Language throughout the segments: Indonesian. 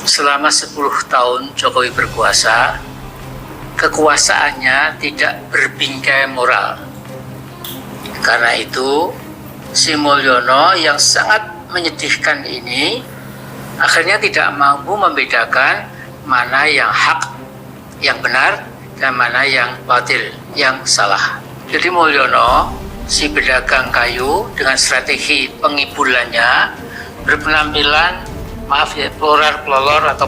Selama 10 tahun Jokowi berkuasa, kekuasaannya tidak berbingkai moral. Karena itu, Sri Mulyono yang sangat menyedihkan ini akhirnya tidak mampu membedakan mana yang hak, yang benar, dan mana yang batil, yang salah. Jadi Mulyono, si pedagang kayu dengan strategi pengibulannya, berpenampilan pelolor atau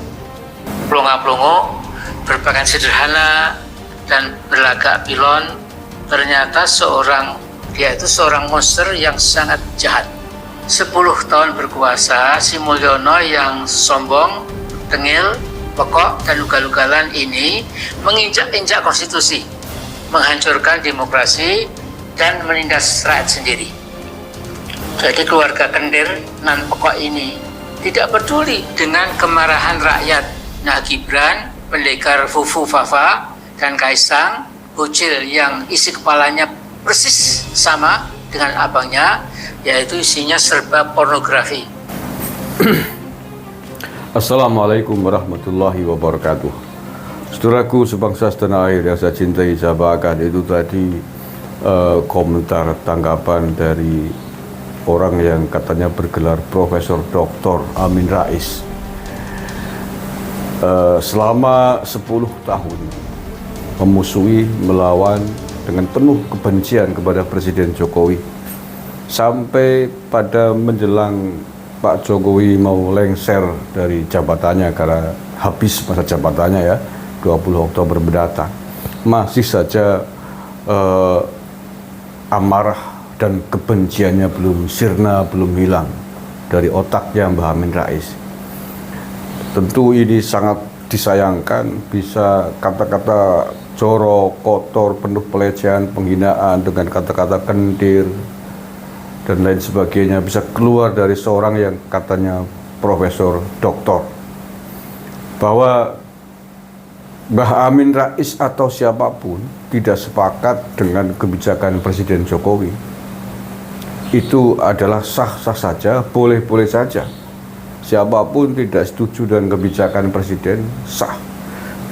pelongo-pelongo, berpakaian sederhana dan berlagak pilon. Ternyata dia itu seorang monster yang sangat jahat. 10 tahun berkuasa, Sri Mulyono yang sombong, tengil, pokok, dan ugal-ugalan ini menginjak-injak konstitusi, menghancurkan demokrasi, dan menindas rakyat sendiri. Jadi keluarga kendir nan pokok ini tidak peduli dengan kemarahan rakyat. Nah, Gibran, pendekar Fufu Fafa, dan Kaisang, bocil yang isi kepalanya persis sama dengan abangnya, yaitu isinya serba pornografi. Assalamualaikum warahmatullahi wabarakatuh. Saudaraku sebangsa setanah air yang saya cintai, saya banggakan, itu tadi komentar tanggapan dari orang yang katanya bergelar Profesor Dr. Amin Rais. Selama 10 tahun memusuhi, melawan dengan penuh kebencian kepada Presiden Jokowi, sampai pada menjelang Pak Jokowi mau lengser dari jabatannya karena habis masa jabatannya ya, 20 Oktober mendatang, masih saja amarah dan kebenciannya belum sirna, belum hilang dari otaknya Mbah Amin Rais. Tentu ini sangat disayangkan, bisa kata-kata jorok, kotor, penuh pelecehan, penghinaan dengan kata-kata kendir dan lain sebagainya bisa keluar dari seorang yang katanya profesor doktor. Bahwa Mbah Amin Rais atau siapapun tidak sepakat dengan kebijakan Presiden Jokowi, itu adalah sah-sah saja, boleh-boleh saja. Siapapun tidak setuju dengan kebijakan Presiden, sah.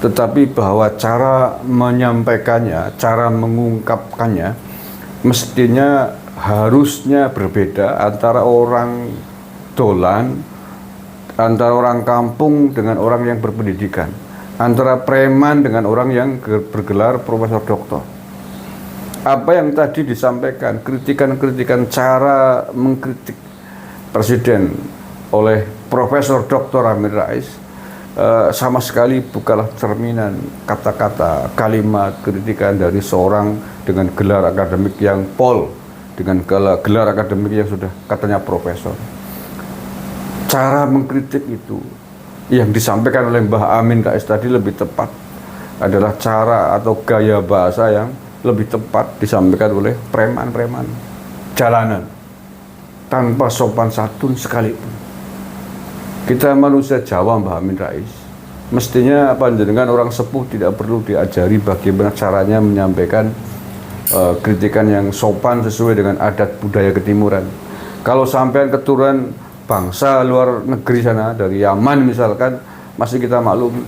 Tetapi bahwa cara menyampaikannya, cara mengungkapkannya, mestinya harusnya berbeda antara orang dolan, antara orang kampung dengan orang yang berpendidikan, antara preman dengan orang yang bergelar profesor doktor. Apa yang tadi disampaikan, kritikan-kritikan cara mengkritik Presiden oleh Profesor Dr. Amin Rais, sama sekali bukanlah cerminan kata-kata, kalimat kritikan dari seorang dengan gelar akademik yang pol, dengan gelar akademik yang sudah katanya profesor. Cara mengkritik itu yang disampaikan oleh Mbah Amin Rais tadi lebih tepat adalah cara atau gaya bahasa yang lebih tepat disampaikan oleh preman-preman jalanan tanpa sopan santun sekalipun. Kita manusia Jawa, Mbah Amin Rais, mestinya panjenengan orang sepuh tidak perlu diajari bagaimana caranya menyampaikan kritikan yang sopan sesuai dengan adat budaya ketimuran. Kalau sampean keturunan bangsa luar negeri sana, dari Yaman misalkan, masih kita maklumi.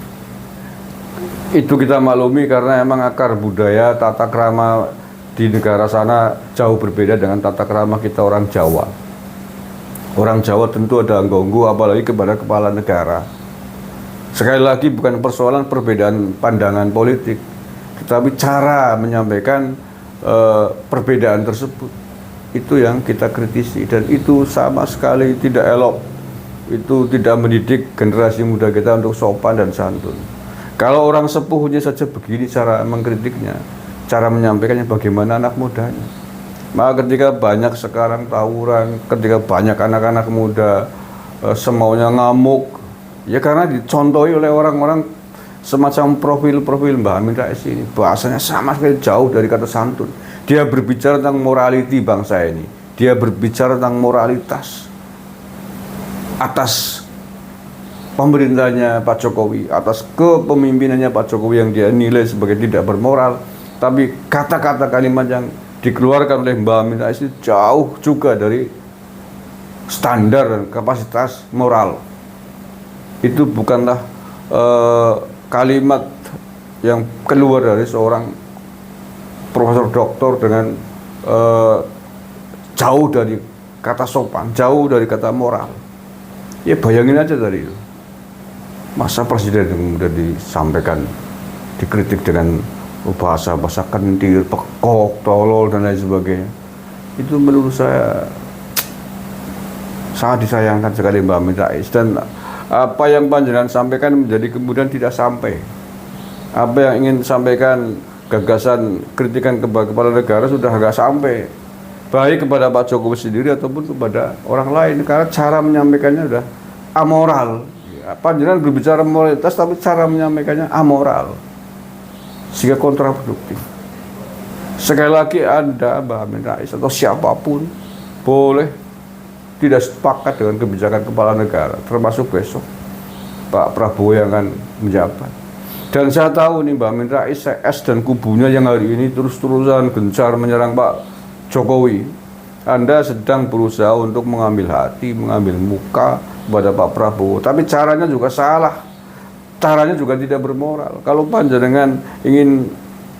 Itu kita maklumi karena emang akar budaya, tata krama di negara sana jauh berbeda dengan tata krama kita orang Jawa. Orang Jawa tentu ada anggonggu, apalagi kepada kepala negara. Sekali lagi bukan persoalan perbedaan pandangan politik, tetapi cara menyampaikan perbedaan tersebut. Itu yang kita kritisi, dan itu sama sekali tidak elok. Itu tidak mendidik generasi muda kita untuk sopan dan santun. Kalau orang sepuhnya saja begini cara mengkritiknya, cara menyampaikannya, bagaimana anak mudanya? Maka ketika banyak sekarang tawuran, ketika banyak anak-anak muda semaunya ngamuk, ya karena dicontohi oleh orang-orang semacam profil-profil Mbah Amin Rais ini. Bahasanya sama sekali jauh dari kata santun. Dia berbicara tentang morality bangsa ini. Dia berbicara tentang moralitas atas pemerintahnya Pak Jokowi, atas kepemimpinannya Pak Jokowi yang dia nilai sebagai tidak bermoral. Tapi kata-kata kalimat yang dikeluarkan oleh Mbah Amin Rais itu jauh juga dari standar dan kapasitas moral. itu bukanlah kalimat yang keluar dari seorang profesor doktor dengan jauh dari kata sopan, jauh dari kata moral. Ya bayangin aja tadi itu. Masa presiden yang kemudian disampaikan, dikritik dengan bahasa-bahasa kentir, pekok, tolol dan lain sebagainya. Itu menurut saya sangat disayangkan sekali Mbak Amin Rais, dan apa yang panjenengan sampaikan menjadi kemudian tidak sampai. Apa yang ingin sampaikan, gagasan kritikan kepada kepala negara sudah agak sampai, baik kepada Pak Jokowi sendiri ataupun kepada orang lain, karena cara menyampaikannya sudah amoral. Panjenengan berbicara moralitas tapi cara menyampaikannya amoral, sehingga kontraproduktif. Sekali lagi, Anda Mbak Amin Rais atau siapapun boleh tidak sepakat dengan kebijakan kepala negara, termasuk besok Pak Prabowo yang akan menjabat. Dan saya tahu nih Mbak Amin Rais, CS dan kubunya yang hari ini terus-terusan gencar menyerang Pak Jokowi. Anda sedang berusaha untuk mengambil hati, mengambil muka kepada Pak Prabowo, tapi caranya juga salah. Caranya juga tidak bermoral. Kalau panjenengan ingin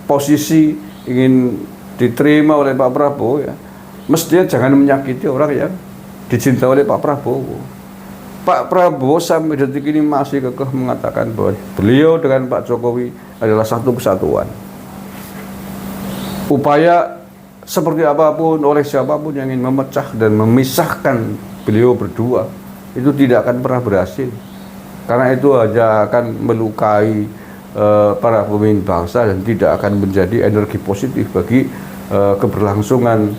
posisi, ingin diterima oleh Pak Prabowo, ya mestinya jangan menyakiti orang yang dicintai oleh Pak Prabowo. Pak Prabowo sampai detik ini masih kekeh mengatakan bahwa beliau dengan Pak Jokowi adalah satu kesatuan. Upaya seperti apapun oleh siapapun yang ingin memecah dan memisahkan beliau berdua itu tidak akan pernah berhasil, karena itu hanya akan melukai para pemimpin bangsa dan tidak akan menjadi energi positif bagi keberlangsungan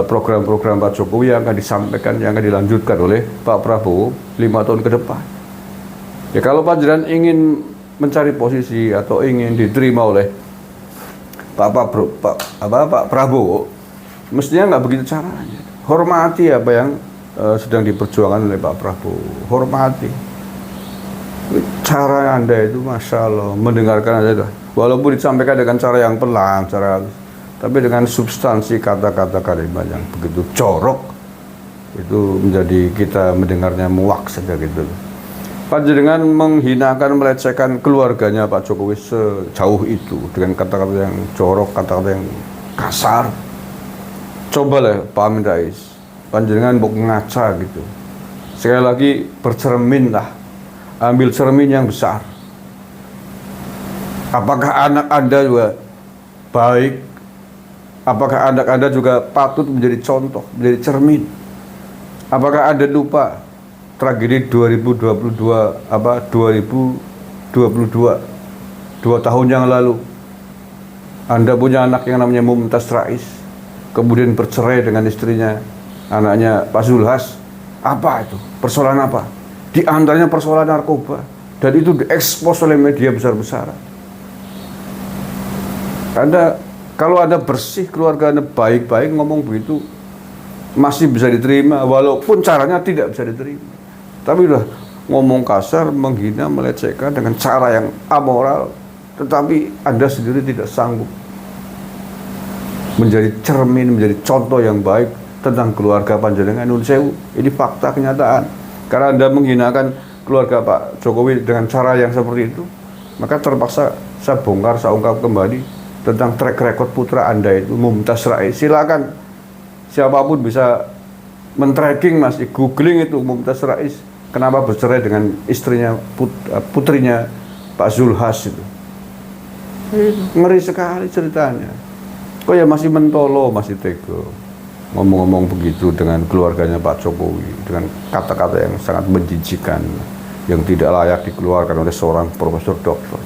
program-program Pak Jokowi yang akan disampaikan, yang akan dilanjutkan oleh Pak Prabowo 5 tahun ke depan. Ya kalau panjenengan ingin mencari posisi atau ingin diterima oleh Pak Prabowo, mestinya nggak begitu caranya. Hormati apa yang sedang diperjuangkan oleh Pak Prabowo, hormati. Cara Anda itu Masya Allah, mendengarkan aja dah. Walaupun disampaikan dengan cara yang pelan, tapi dengan substansi kata-kata kalimat yang begitu jorok, itu menjadi kita mendengarnya muak saja gitu. Panjenengan menghinakan, melecehkan keluarganya Pak Jokowi sejauh itu dengan kata-kata yang jorok, kata-kata yang kasar. Cobalah Pak Amin Rais, panjenengan mau ngaca gitu. Sekali lagi bercerminlah, ambil cermin yang besar. Apakah anak Anda juga baik? Apakah anak Anda juga patut menjadi contoh, menjadi cermin? Apakah Anda lupa tragedi 2022 2 tahun yang lalu? Anda punya anak yang namanya Mumtaz Rais, kemudian bercerai dengan istrinya, anaknya Pak Zulhas. Apa itu? Persoalan apa? Di antaranya persoalan narkoba, dan itu diekspos oleh media besar-besaran. Kalau Anda bersih, keluarga Anda baik-baik, ngomong begitu masih bisa diterima, walaupun caranya tidak bisa diterima. Tapi udah ngomong kasar, menghina, melecehkan dengan cara yang amoral, tetapi Anda sendiri tidak sanggup menjadi cermin, menjadi contoh yang baik tentang keluarga panjenengan. Nun sewu, ini fakta kenyataan. Karena Anda menghinakan keluarga Pak Jokowi dengan cara yang seperti itu, maka terpaksa saya bongkar, saya ungkap kembali tentang track record putra Anda itu, Mumtaz Rais. Silakan siapapun bisa men-tracking, Mas, googling itu Mumtaz Rais, kenapa bercerai dengan istrinya, putrinya Pak Zulhas itu. Ngeri sekali ceritanya. Kok ya masih mentolo, masih tego ngomong-ngomong begitu dengan keluarganya Pak Jokowi, dengan kata-kata yang sangat menjijikan, yang tidak layak dikeluarkan oleh seorang profesor doktor.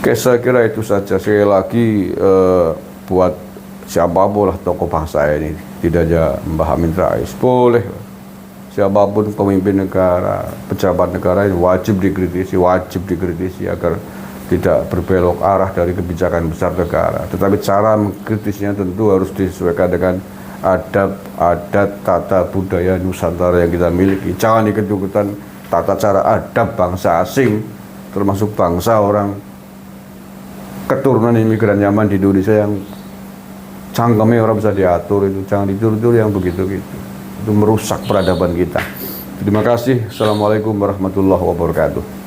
Oke, saya kira itu saja. Sekali lagi buat siapapun lah tokoh bangsa ini, tidak aja Mbah Amin Rais, boleh siapapun pemimpin negara, pejabat negara ini wajib dikritisi agar tidak berbelok arah dari kebijakan besar negara. Tetapi cara mengkritisnya tentu harus disesuaikan dengan adab, adat, tata budaya Nusantara yang kita miliki. Jangan ikut-ikutan tata cara adab bangsa asing, termasuk bangsa orang keturunan imigran Yaman di Indonesia yang cangkemnya orang bisa diatur itu. Jangan ditiru-tiru yang begitu-gitu. Itu merusak peradaban kita. Terima kasih. Assalamualaikum warahmatullahi wabarakatuh.